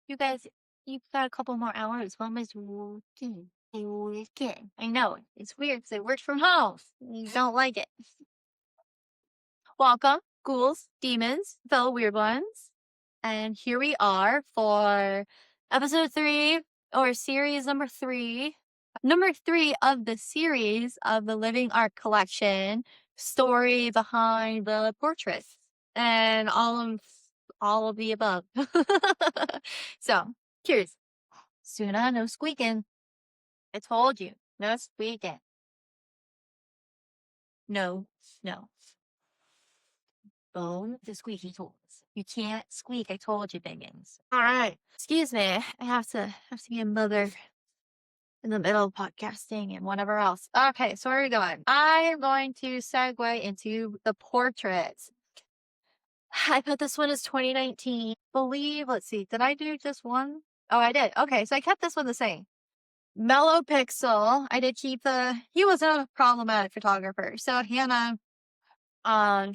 You guys, you've got a couple more hours. Mom is working. Working. I know. It's weird because I work from home. You don't like it. Welcome, ghouls, demons, fellow weird ones. And here we are for episode 3 or series number 3. Number 3 of the series of the Living Art Collection, story behind the portraits and all of the above. So, cheers. Suna, no squeaking. I told you, no squeaking. No, no. Bone the squeaky toys. You can't squeak. I told you, biggins. All right. Excuse me. I have to be a mother in the middle of podcasting and whatever else. Okay, so where are we going? I am going to segue into the portraits. I put this one as 2019. Let's see, did I do just one? Oh, I did. Okay, so I kept this one the same. Mellow Pixel. I did keep he was a problematic photographer. So Hannah, I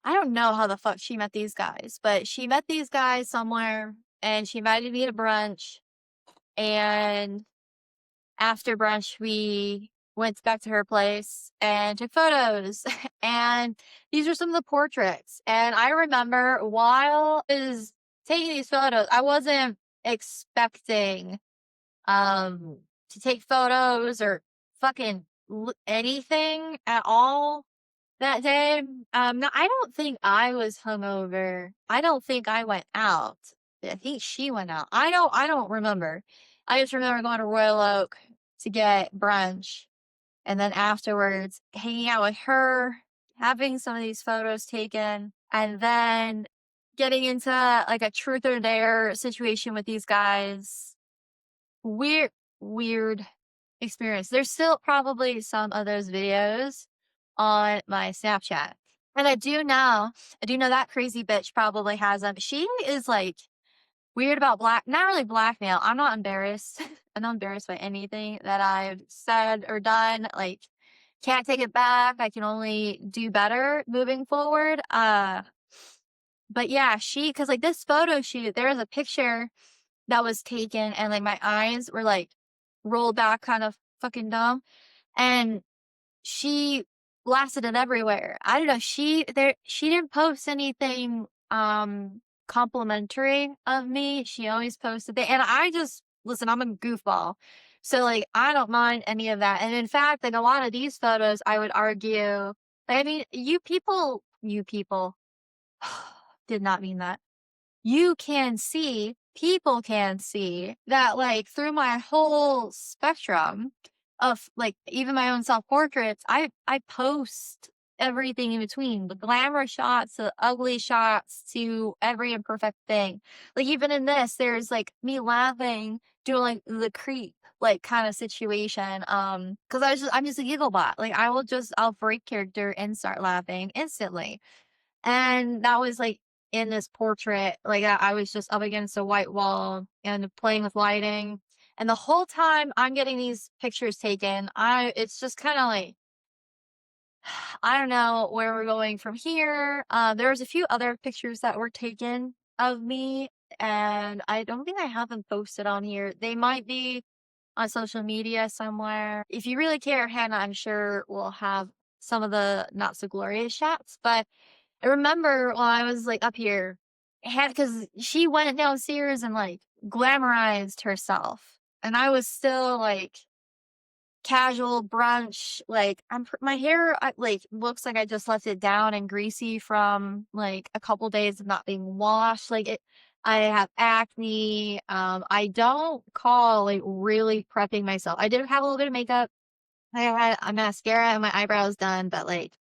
don't know how the fuck she met these guys, but she met these guys somewhere and she invited me to brunch. And after brunch, we went back to her place and took photos. And these are some of the portraits. And I remember while I was taking these photos, I wasn't expecting to take photos or fucking anything at all that day. No, I don't think I was hungover. I don't think I went out. I think she went out. I don't remember. I just remember going to Royal Oak to get brunch and then afterwards hanging out with her, having some of these photos taken, and then getting into like a truth or dare situation with these guys. Weird experience. There's still probably some of those videos on my Snapchat. And I do know that crazy bitch probably has them. She is like weird about not really blackmail. I'm not embarrassed. I'm not embarrassed by anything that I've said or done. Like, can't take it back. I can only do better moving forward. But yeah, cause like this photo shoot, there was a picture that was taken and like my eyes were like rolled back kind of fucking dumb. And she blasted it everywhere. I don't know. She didn't post anything complimentary of me. She always posted it. And I just listen, I'm a goofball. So like I don't mind any of that. And in fact, like a lot of these photos, I would argue, I mean, you people did not mean that. People can see that like through my whole spectrum of like even my own self-portraits, I post everything in between, the glamour shots, the ugly shots to every imperfect thing. Like even in this, there's like me laughing, doing like the creep like kind of situation. Cause I'm just a giggle bot. Like I'll break character and start laughing instantly. And that was like in this portrait, like I was just up against a white wall and playing with lighting. And the whole time I'm getting these pictures taken, it's just kind of like, I don't know where we're going from here. There was a few other pictures that were taken of me, and I don't think I have them posted on here. They might be on social media somewhere. If you really care, Hannah, I'm sure will have some of the not so glorious shots, but I remember while I was like up here, because she went downstairs and like glamorized herself, and I was still like casual brunch. Like my hair like looks like I just left it down and greasy from like a couple days of not being washed. Like it, I have acne. I don't call like really prepping myself. I did have a little bit of makeup. I had a mascara and my eyebrows done, but like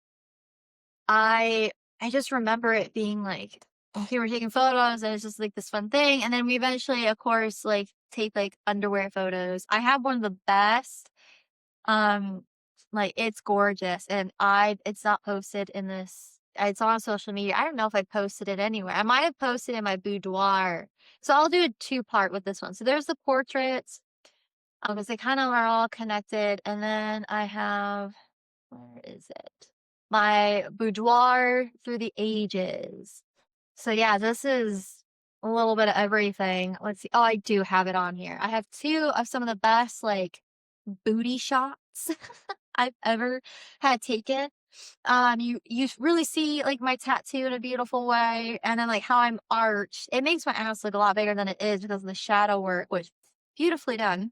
I I just remember it being like, okay, we're taking photos and it's just like this fun thing. And then we eventually, of course, like take like underwear photos. I have one of the best. Um, like it's gorgeous and it's not posted in this. It's on social media. I don't know if I posted it anywhere. I might have posted in my boudoir. So I'll do a 2-part with this one. So there's the portraits, because they kind of are all connected. And then I have, where is it? My boudoir through the ages. So yeah, this is a little bit of everything. Let's see. Oh, I do have it on here. I have two of some of the best like booty shots I've ever had taken. You really see like my tattoo in a beautiful way, and then like how I'm arched. It makes my ass look a lot bigger than it is because of the shadow work, which beautifully done.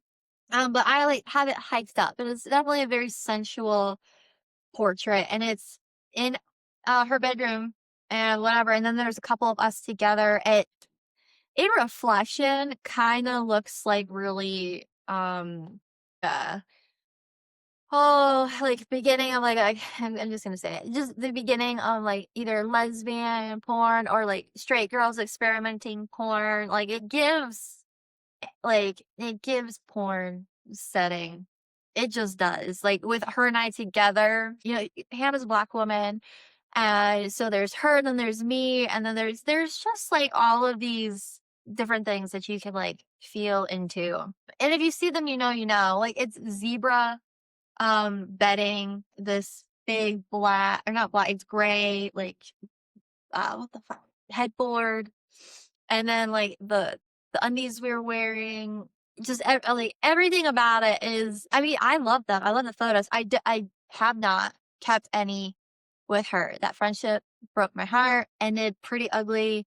But I like have it hiked up. It is definitely a very sensual portrait, and it's in her bedroom and whatever. And then there's a couple of us together. It in reflection kind of looks like really uh oh, like beginning of like I'm just gonna say it. Just the beginning of like either lesbian porn or like straight girls experimenting porn. It gives porn setting. It just does. Like with her and I together, Hannah's a Black woman. And so there's her, then there's me, and then there's just like all of these different things that you can like feel into. And if you see them, you know. Like it's zebra bedding, this big black or not black, it's gray, like what the fuck headboard, and then like the undies we were wearing, just like everything about it is, I mean, I love them. I love the photos. I have not kept any with her. That friendship broke my heart, ended pretty ugly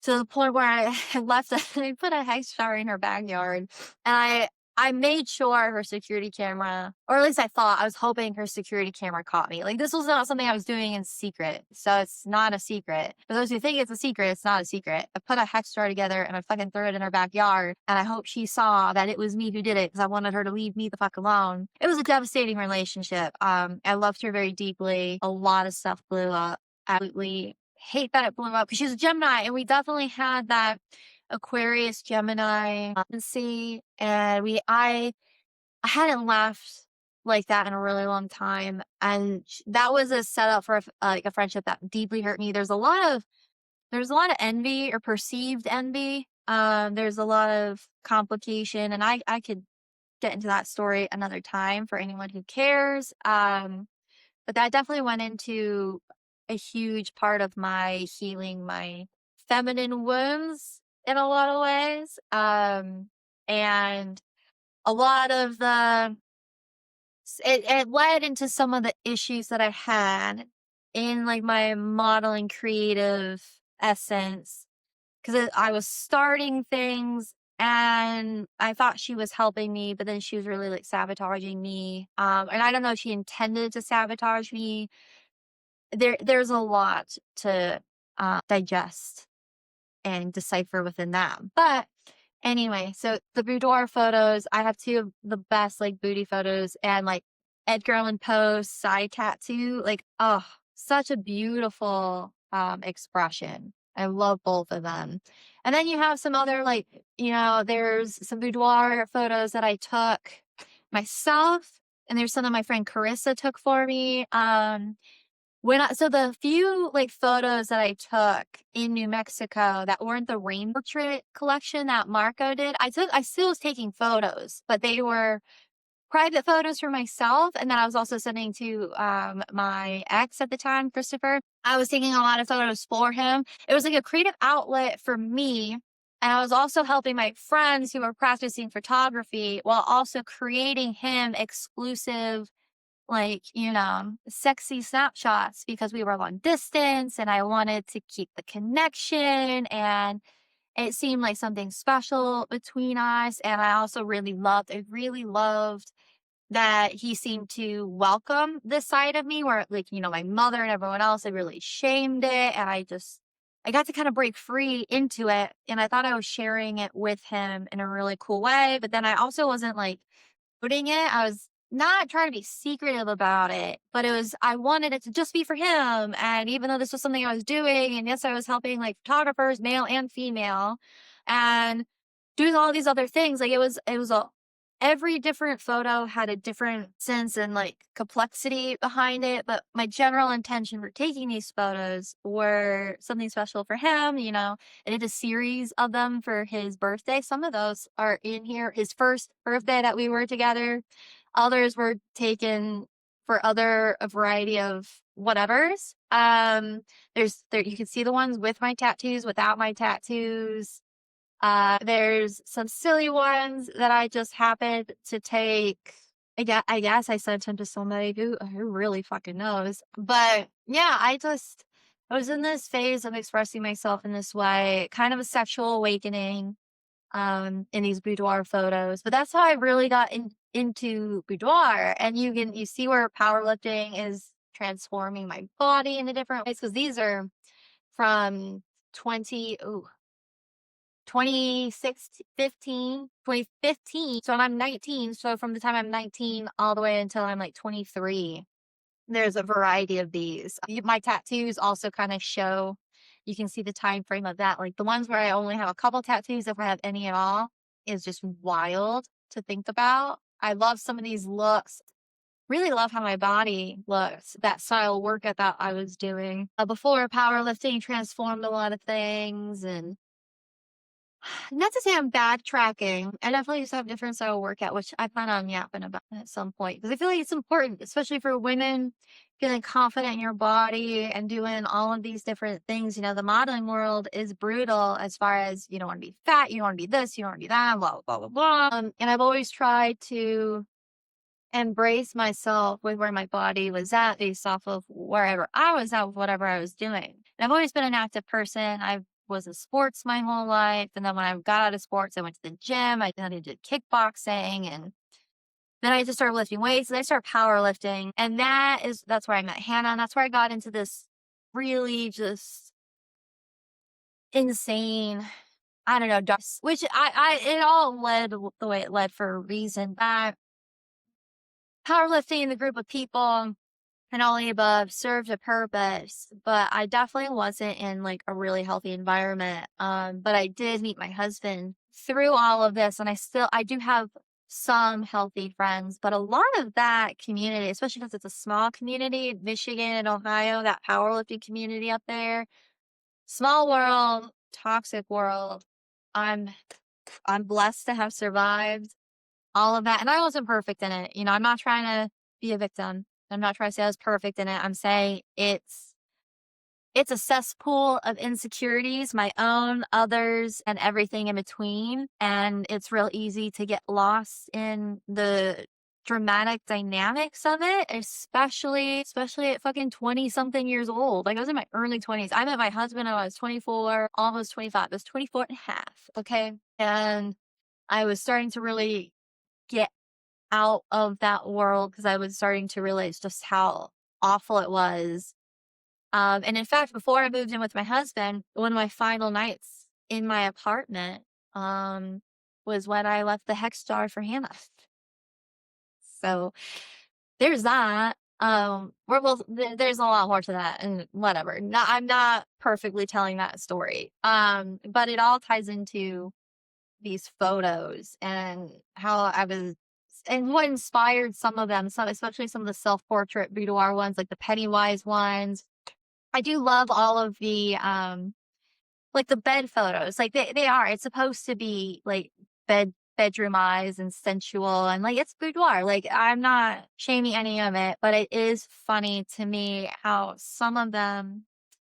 to the point where I left I put a ice shower in her backyard, and I made sure her security camera, or at least I was hoping her security camera caught me. Like this was not something I was doing in secret, so it's not a secret. For those who think it's a secret, it's not a secret. I put a hex jar together and I fucking threw it in her backyard, and I hope she saw that it was me who did it because I wanted her to leave me the fuck alone. It was a devastating relationship. I loved her very deeply. A lot of stuff blew up. Absolutely hate that it blew up because she's a Gemini, and we definitely had that Aquarius Gemini tendency, and I hadn't laughed like that in a really long time, and that was a setup for like a friendship that deeply hurt me. There's a lot of envy or perceived envy. There's a lot of complication, and I could get into that story another time for anyone who cares. But that definitely went into a huge part of my healing my feminine wounds in a lot of ways. And a lot of it led into some of the issues that I had in like my modeling creative essence, because I was starting things and I thought she was helping me, but then she was really like sabotaging me. And I don't know if she intended to sabotage me. There's a lot to digest and decipher within that. But anyway, so the boudoir photos, I have two of the best like booty photos, and like Edgar Allan Poe's side tattoo, like, oh, such a beautiful expression. I love both of them. And then you have some other like, there's some boudoir photos that I took myself, and there's some that my friend Carissa took for me. So the few like photos that I took in New Mexico that weren't the rain portrait collection that Marco did, I still was taking photos, but they were private photos for myself. And then I was also sending to my ex at the time, Christopher. I was taking a lot of photos for him. It was like a creative outlet for me. And I was also helping my friends who were practicing photography while also creating him exclusive, like, sexy snapshots, because we were long distance and I wanted to keep the connection, and it seemed like something special between us. And I really loved that he seemed to welcome this side of me where, like, my mother and everyone else had really shamed it. And I got to kind of break free into it. And I thought I was sharing it with him in a really cool way. But then I also wasn't like putting it. I was not trying to be secretive about it, but I wanted it to just be for him. And even though this was something I was doing, and yes, I was helping like photographers, male and female, and doing all these other things, like every different photo had a different sense and like complexity behind it. But my general intention for taking these photos were something special for him. I did a series of them for his birthday. Some of those are in here. His first birthday that we were together. Others were taken for a variety of whatevers. There you can see the ones with my tattoos, without my tattoos. There's some silly ones that I just happened to take. I guess I sent him to somebody who really fucking knows. But yeah, I was in this phase of expressing myself in this way, kind of a sexual awakening, in these boudoir photos. But that's how I really got into boudoir. And you see where powerlifting is transforming my body in a different ways, because these are from 20 ooh, 2015. So I'm 19. So from the time I'm 19 all the way until I'm like 23, there's a variety of these. My tattoos also kind of show, you can see the time frame of that. Like the ones where I only have a couple tattoos, if I have any at all, is just wild to think about. I love some of these looks. Really love how my body looks. That style of work I thought I was doing before powerlifting transformed a lot of things. And not to say I'm backtracking. I definitely used to have different style workout, which I plan on yapping about at some point, because I feel like it's important, especially for women, feeling confident in your body and doing all of these different things. The modeling world is brutal as far as you don't want to be fat, you don't want to be this, you don't want to be that, blah, blah, blah, blah. And I've always tried to embrace myself with where my body was at based off of wherever I was at with whatever I was doing. And I've always been an active person. I was in sports my whole life. And then when I got out of sports, I went to the gym. I did kickboxing, and then I just started lifting weights, and I started powerlifting. And that's where I met Hannah. And that's where I got into this really just insane, I don't know, which it all led the way it led for a reason. That powerlifting in the group of people and all the above served a purpose, but I definitely wasn't in like a really healthy environment. But I did meet my husband through all of this, and I do have some healthy friends, but a lot of that community, especially because it's a small community, Michigan and Ohio, that powerlifting community up there, small world, toxic world. I'm I'm blessed to have survived all of that, and I wasn't perfect in it. I'm not trying to be a victim. I'm not trying to say I was perfect in it. I'm saying it's a cesspool of insecurities, my own, others, and everything in between. And it's real easy to get lost in the dramatic dynamics of it, especially at fucking 20 something years old. Like I was in my early 20s. I met my husband when I was 24, almost 25. I was 24 and a half. Okay. And I was starting to really get out of that world because I was starting to realize just how awful it was. And in fact, before I moved in with my husband, one of my final nights in my apartment, was when I left the hex jar for Hannah. So there's that. There's a lot more to that, and whatever. I'm not perfectly telling that story. But it all ties into these photos and how I was, and what inspired some of them, especially some of the self-portrait boudoir ones, like the Pennywise ones. I do love all of the like the bed photos. Like they are. It's supposed to be like bedroom eyes and sensual, and like it's boudoir. Like I'm not shaming any of it, but it is funny to me how some of them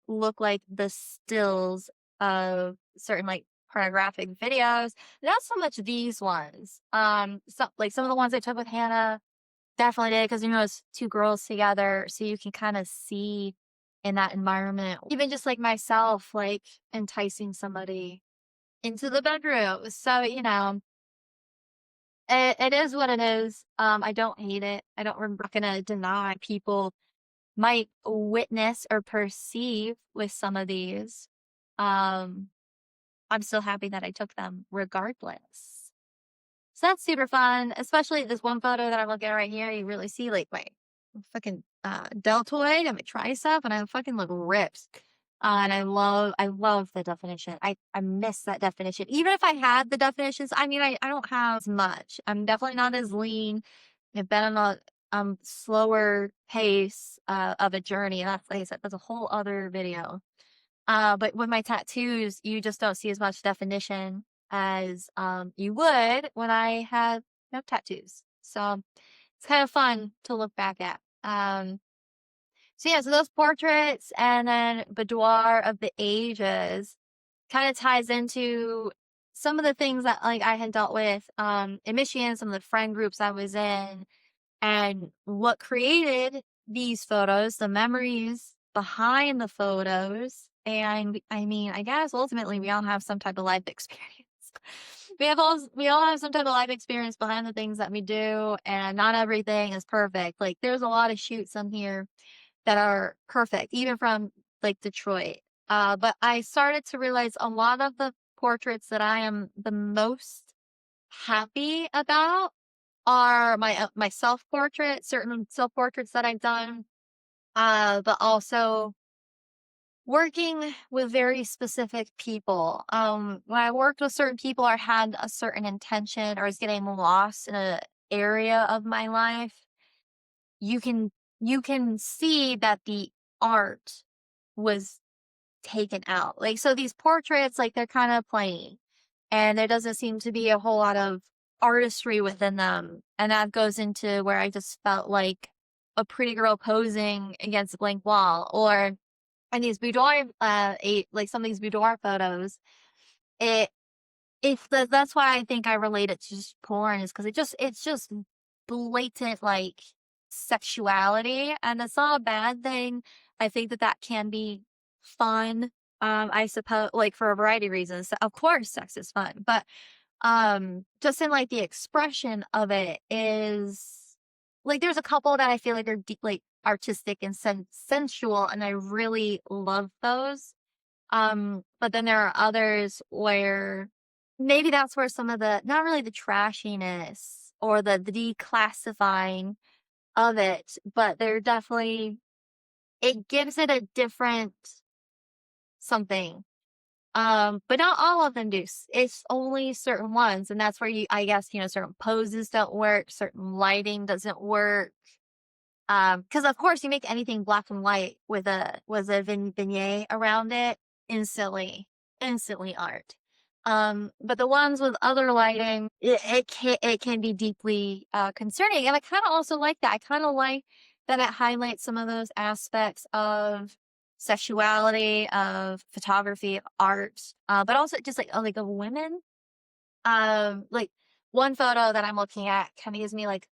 look like the stills of certain like pornographic videos. Not so much these ones. Like some of the ones I took with Hannah definitely did, because it's two girls together, so you can kind of see in that environment. Even just like myself, like enticing somebody into the bedroom. So it is what it is. I don't hate it. I'm not gonna deny people might witness or perceive with some of these. Um, I'm still happy that I took them regardless. So that's super fun, especially this one photo that I'm looking at right here. You really see like my fucking deltoid and my tricep, and I fucking look ripped. And I love the definition. I miss that definition. Even if I had the definitions, I mean, I don't have as much. I'm definitely not as lean. I've been on a slower pace of a journey. And that's, like I said, that's a whole other video. But with my tattoos, you just don't see as much definition as you would when I had no tattoos. So it's kind of fun to look back at. So yeah, so those portraits and then boudoir of the ages kind of ties into some of the things that like I had dealt with in Michigan, some of the friend groups I was in, and what created these photos, the memories behind the photos. And I mean, I guess ultimately we all have some type of life experience. We all have some type of life experience behind the things that we do, and not everything is perfect. Like there's a lot of shoots on here that are perfect, even from like Detroit. But I started to realize a lot of the portraits that I am the most happy about are my self portrait, certain self portraits that I've done, but also working with very specific people. When I worked with certain people or had a certain intention or was getting lost in a area of my life, you can you can see that the art was taken out. Like, so these portraits, like, they're kind of plain, and there doesn't seem to be a whole lot of artistry within them. And that goes into where I just felt like a pretty girl posing against a blank wall. Or in these boudoir, like some of these boudoir photos, it that's why I think I relate it to just porn is because it's just blatant, like, sexuality, and it's not a bad thing. I think that that can be fun, I suppose, like, for a variety of reasons. Of course, sex is fun, but, just in, like, the expression of it is like, there's a couple that I feel like are deep like, artistic and sensual, and I really love those. But then there are others where maybe that's where some of the not really the trashiness or the declassifying of it, but they're definitely it gives it a different something. But not all of them do. It's only certain ones, and that's where I guess, certain poses don't work, certain lighting doesn't work. Because of course you make anything black and white with a vignette around it, instantly, instantly art. But the ones with other lighting, it can be deeply concerning. And I kind of also like that. I kind of like that it highlights some of those aspects of sexuality, of photography, of art, but also just like of women. Like one photo that I'm looking at kind of gives me like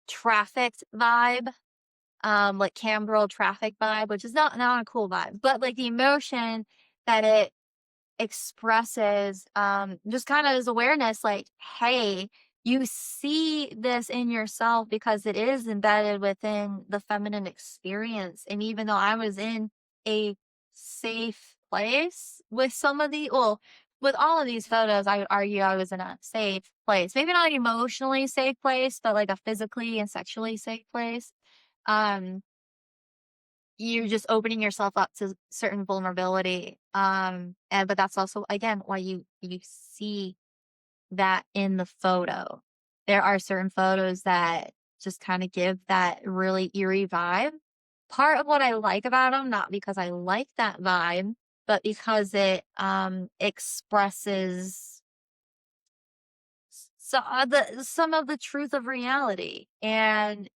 trafficked vibe, like Cambridge traffic vibe, which is not a cool vibe, but like the emotion that it expresses, just kind of as awareness, like, hey, you see this in yourself because it is embedded within the feminine experience. And even though I was in a safe place with with all of these photos, I would argue I was in a safe place. Maybe not an emotionally safe place, but like a physically and sexually safe place. Um, you're just opening yourself up to certain vulnerability. And but that's also again why you see that in the photo. There are certain photos that just kind of give that really eerie vibe. Part of what I like about them, not because I like that vibe, but because it expresses some of the truth of reality. And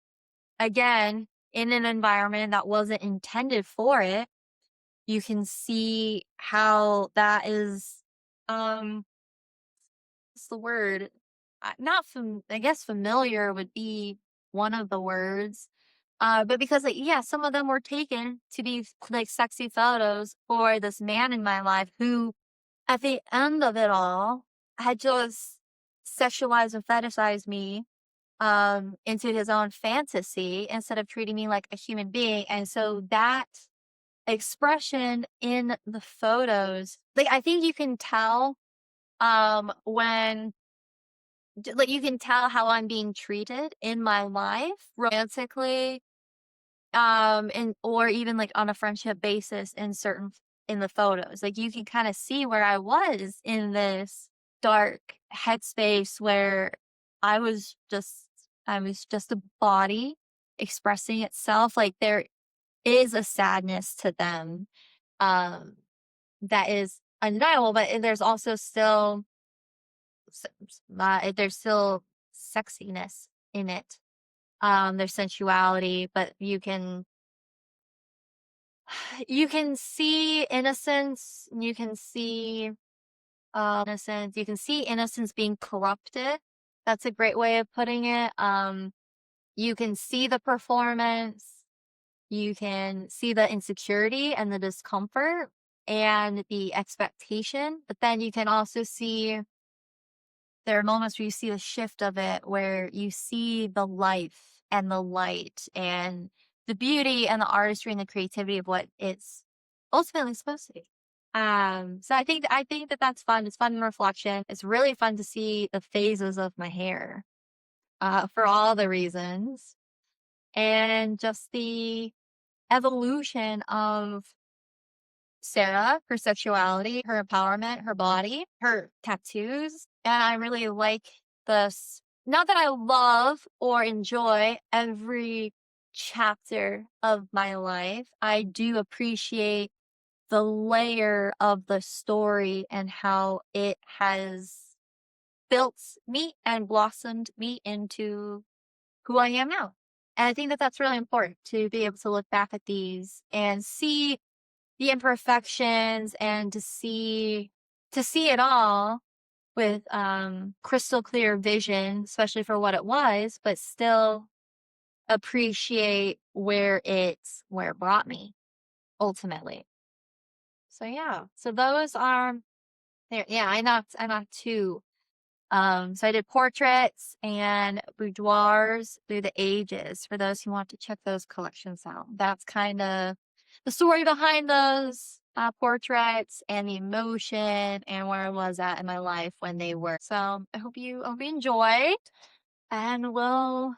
again, in an environment that wasn't intended for it, you can see how that is, what's the word? Not I guess familiar would be one of the words. But because like, yeah, some of them were taken to be like sexy photos for this man in my life who at the end of it all had just sexualized and fetishized me into his own fantasy instead of treating me like a human being. And so that expression in the photos, like I think you can tell when like you can tell how I'm being treated in my life romantically, and or even like on a friendship basis in the photos. Like you can kind of see where I was in this dark headspace where I was just I was just a body expressing itself. Like there is a sadness to them, um, that is undeniable, but there's also still there's still sexiness in it. There's sensuality, but you can You can see innocence, you can see innocence, you can see innocence being corrupted. That's a great way of putting it. You can see the performance, you can see the insecurity and the discomfort and the expectation, but then you can also see there are moments where you see the shift of it, where you see the life and the light and the beauty and the artistry and the creativity of what it's ultimately supposed to be. So I think that that's fun. It's fun in reflection. It's really fun to see the phases of my hair, for all the reasons, and just the evolution of Sarah, her sexuality, her empowerment, her body, her tattoos. And I really like this. Not that I love or enjoy every chapter of my life, I do appreciate the layer of the story and how it has built me and blossomed me into who I am now. And I think that that's really important to be able to look back at these and see the imperfections and to see it all with crystal clear vision, especially for what it was, but still appreciate where it brought me ultimately. So yeah. So those are there. Yeah, I knocked two. So I did portraits and boudoirs through the ages for those who want to check those collections out. That's kind of the story behind those portraits and the emotion and where I was at in my life when they were. So I hope you enjoyed, and we'll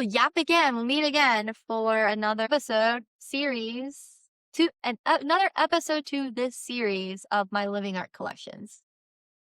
yap again. We'll meet again for another episode series to another episode to this series of my living art collections.